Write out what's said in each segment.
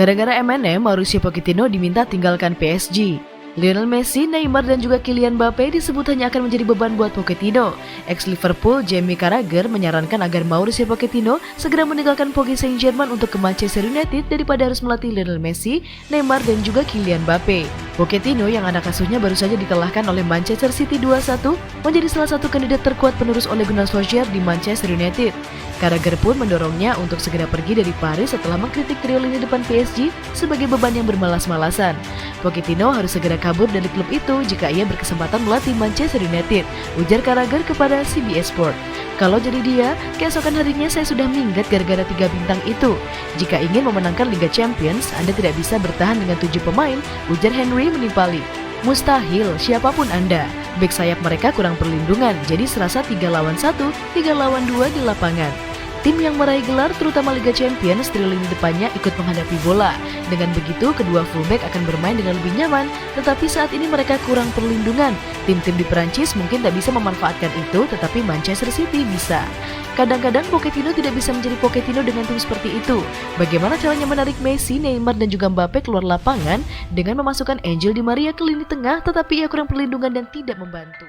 Gara-gara MNM, Mauricio Pochettino diminta tinggalkan PSG. Lionel Messi, Neymar, dan juga Kylian Mbappe disebut hanya akan menjadi beban buat Pochettino. Ex-Liverpool Jamie Carragher menyarankan agar Mauricio Pochettino segera meninggalkan Paris Saint-Germain untuk ke Manchester United daripada harus melatih Lionel Messi, Neymar, dan juga Kylian Mbappe. Pochettino yang anak asuhnya baru saja dikalahkan oleh Manchester City 2-1 menjadi salah satu kandidat terkuat penerus Ole Gunnar Solskjaer di Manchester United. Carragher pun mendorongnya untuk segera pergi dari Paris setelah mengkritik trio lini depan PSG sebagai beban yang bermalas-malasan. Pochettino harus segera kabur dari klub itu jika ia berkesempatan melatih Manchester United, ujar Carragher kepada CBS Sport. Kalau jadi dia, keesokan harinya saya sudah minggat gara-gara 3 bintang itu. Jika ingin memenangkan Liga Champions, Anda tidak bisa bertahan dengan 7 pemain, ujar Henry menimpali. Mustahil, siapapun Anda. Bek sayap mereka kurang perlindungan, jadi serasa 3 lawan 1, 3 lawan 2 di lapangan. Tim yang meraih gelar terutama Liga Champions trio lini depannya ikut menghadapi bola. Dengan begitu kedua fullback akan bermain dengan lebih nyaman, tetapi saat ini mereka kurang perlindungan. Tim-tim di Perancis mungkin tak bisa memanfaatkan itu, tetapi Manchester City bisa. Kadang-kadang Pochettino tidak bisa menjadi Pochettino dengan tim seperti itu. Bagaimana caranya menarik Messi, Neymar, dan juga Mbappe keluar lapangan dengan memasukkan Angel Di Maria ke lini tengah, tetapi ia kurang perlindungan dan tidak membantu.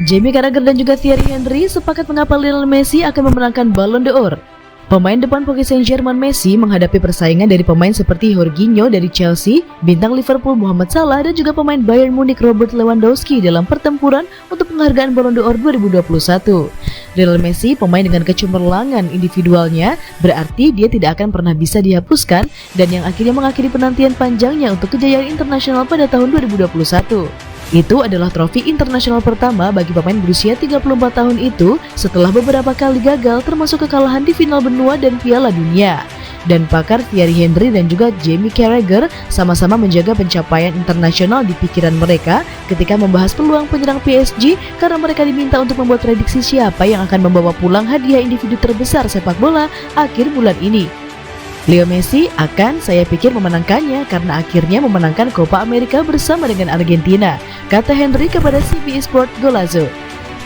Jamie Carragher dan juga Thierry Henry sepakat mengapa Lionel Messi akan memenangkan Ballon d'Or. Pemain depan Paris Saint-Germain Messi menghadapi persaingan dari pemain seperti Jorginho dari Chelsea, bintang Liverpool Mohamed Salah, dan juga pemain Bayern Munich Robert Lewandowski dalam pertempuran untuk penghargaan Ballon d'Or 2021. Lionel Messi, pemain dengan kecemerlangan individualnya, berarti dia tidak akan pernah bisa dihapuskan dan yang akhirnya mengakhiri penantian panjangnya untuk kejayaan internasional pada tahun 2021. Itu adalah trofi internasional pertama bagi pemain berusia 34 tahun itu setelah beberapa kali gagal termasuk kekalahan di final benua dan Piala Dunia. Dan pakar Thierry Henry dan juga Jamie Carragher sama-sama menjaga pencapaian internasional di pikiran mereka ketika membahas peluang penyerang PSG karena mereka diminta untuk membuat prediksi siapa yang akan membawa pulang hadiah individu terbesar sepak bola akhir bulan ini. Leo Messi akan saya pikir memenangkannya karena akhirnya memenangkan Copa America bersama dengan Argentina, kata Henry kepada CBS Sport Golazo.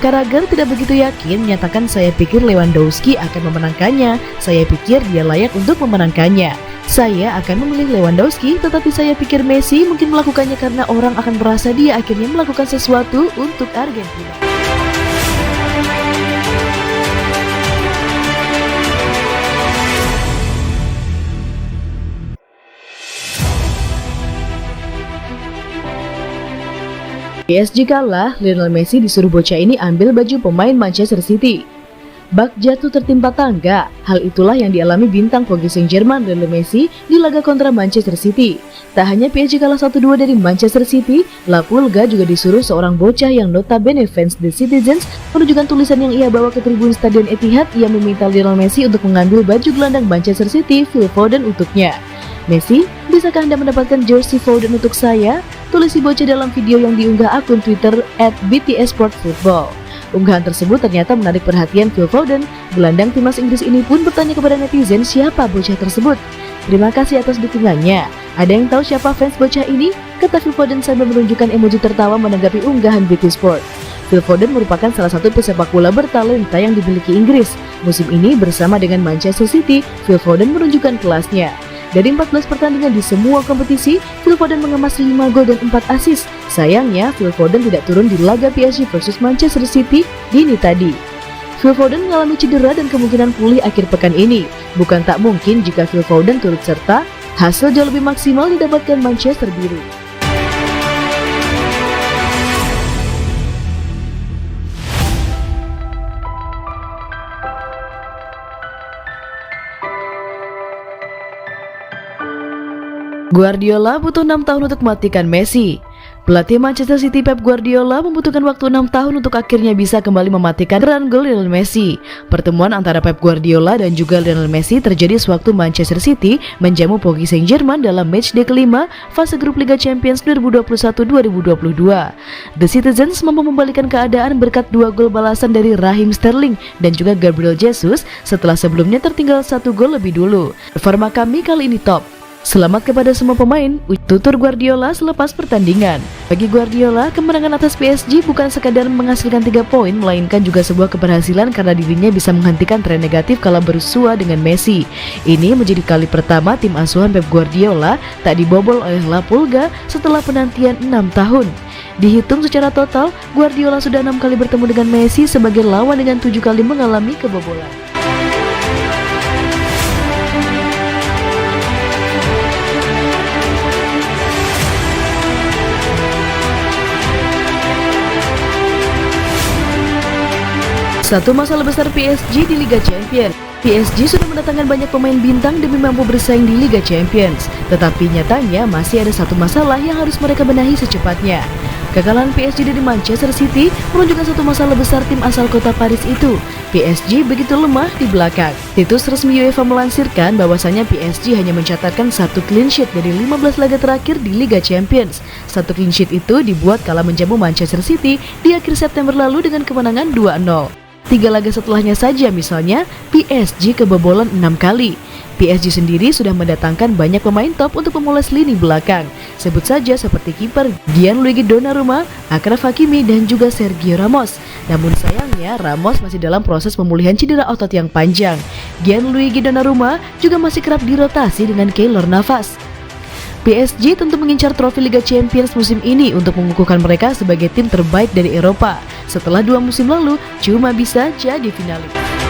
Carragher tidak begitu yakin, menyatakan saya pikir Lewandowski akan memenangkannya, saya pikir dia layak untuk memenangkannya. Saya akan memilih Lewandowski, tetapi saya pikir Messi mungkin melakukannya karena orang akan merasa dia akhirnya melakukan sesuatu untuk Argentina. PSG kalah, Lionel Messi disuruh bocah ini ambil baju pemain Manchester City. Bak jatuh tertimpa tangga, hal itulah yang dialami bintang Paris Saint-Germain Lionel Messi di laga kontra Manchester City. Tak hanya PSG kalah 1-2 dari Manchester City, La Pulga juga disuruh seorang bocah yang notabene fans The Citizens menunjukkan tulisan yang ia bawa ke tribun Stadion Etihad. Ia meminta Lionel Messi untuk mengambil baju gelandang Manchester City Phil Foden untuknya. Messi, bisakah Anda mendapatkan jersey Foden untuk saya? Tulis si bocah dalam video yang diunggah akun Twitter @BTSSportFootball. Unggahan tersebut ternyata menarik perhatian Phil Foden. Gelandang timnas Inggris ini pun bertanya kepada netizen siapa bocah tersebut. Terima kasih atas dukungannya. Ada yang tahu siapa fans bocah ini? Kata Phil Foden sambil menunjukkan emoji tertawa menanggapi unggahan BT Sport. Phil Foden merupakan salah satu pesepak bola bertalenta yang dimiliki Inggris. Musim ini bersama dengan Manchester City, Phil Foden menunjukkan kelasnya. Dari 14 pertandingan di semua kompetisi, Phil Foden mengemas 5 gol dan 4 assist. Sayangnya, Phil Foden tidak turun di laga PSG versus Manchester City dini tadi. Phil Foden mengalami cedera dan kemungkinan pulih akhir pekan ini. Bukan tak mungkin jika Phil Foden turut serta, hasil jauh lebih maksimal didapatkan Manchester Biru. Guardiola butuh 6 tahun untuk mematikan Messi. Pelatih Manchester City Pep Guardiola membutuhkan waktu 6 tahun untuk akhirnya bisa kembali mematikan keran gol Lionel Messi. Pertemuan antara Pep Guardiola dan juga Lionel Messi terjadi sewaktu Manchester City menjamu Paris Saint-Germain dalam matchday kelima fase grup Liga Champions 2021-2022. The Citizens mampu membalikan keadaan berkat 2 gol balasan dari Raheem Sterling dan juga Gabriel Jesus setelah sebelumnya tertinggal 1 gol lebih dulu. Performa kami kali ini top. Selamat kepada semua pemain, tutur Guardiola selepas pertandingan. Bagi Guardiola, kemenangan atas PSG bukan sekadar menghasilkan 3 poin, melainkan juga sebuah keberhasilan karena dirinya bisa menghentikan tren negatif kala bersua dengan Messi. Ini menjadi kali pertama tim asuhan Pep Guardiola tak dibobol oleh La Pulga setelah penantian 6 tahun. Dihitung secara total, Guardiola sudah 6 kali bertemu dengan Messi sebagai lawan dengan 7 kali mengalami kebobolan. Satu masalah besar PSG di Liga Champions. PSG sudah mendatangkan banyak pemain bintang demi mampu bersaing di Liga Champions. Tetapi nyatanya masih ada satu masalah yang harus mereka benahi secepatnya. Kekalahan PSG dari Manchester City menunjukkan satu masalah besar tim asal kota Paris itu. PSG begitu lemah di belakang. Situs resmi UEFA melansirkan bahwasanya PSG hanya mencatatkan 1 clean sheet dari 15 laga terakhir di Liga Champions. 1 clean sheet itu dibuat kala menjamu Manchester City di akhir September lalu dengan kemenangan 2-0. 3 laga setelahnya saja misalnya, PSG kebobolan 6 kali. PSG sendiri sudah mendatangkan banyak pemain top untuk memoles lini belakang. Sebut saja seperti kiper Gianluigi Donnarumma, Achraf Hakimi, dan juga Sergio Ramos. Namun sayangnya Ramos masih dalam proses pemulihan cedera otot yang panjang. Gianluigi Donnarumma juga masih kerap dirotasi dengan Keylor Navas. PSG tentu mengincar trofi Liga Champions musim ini untuk mengukuhkan mereka sebagai tim terbaik dari Eropa. Setelah 2 musim lalu, cuma bisa jadi finalis.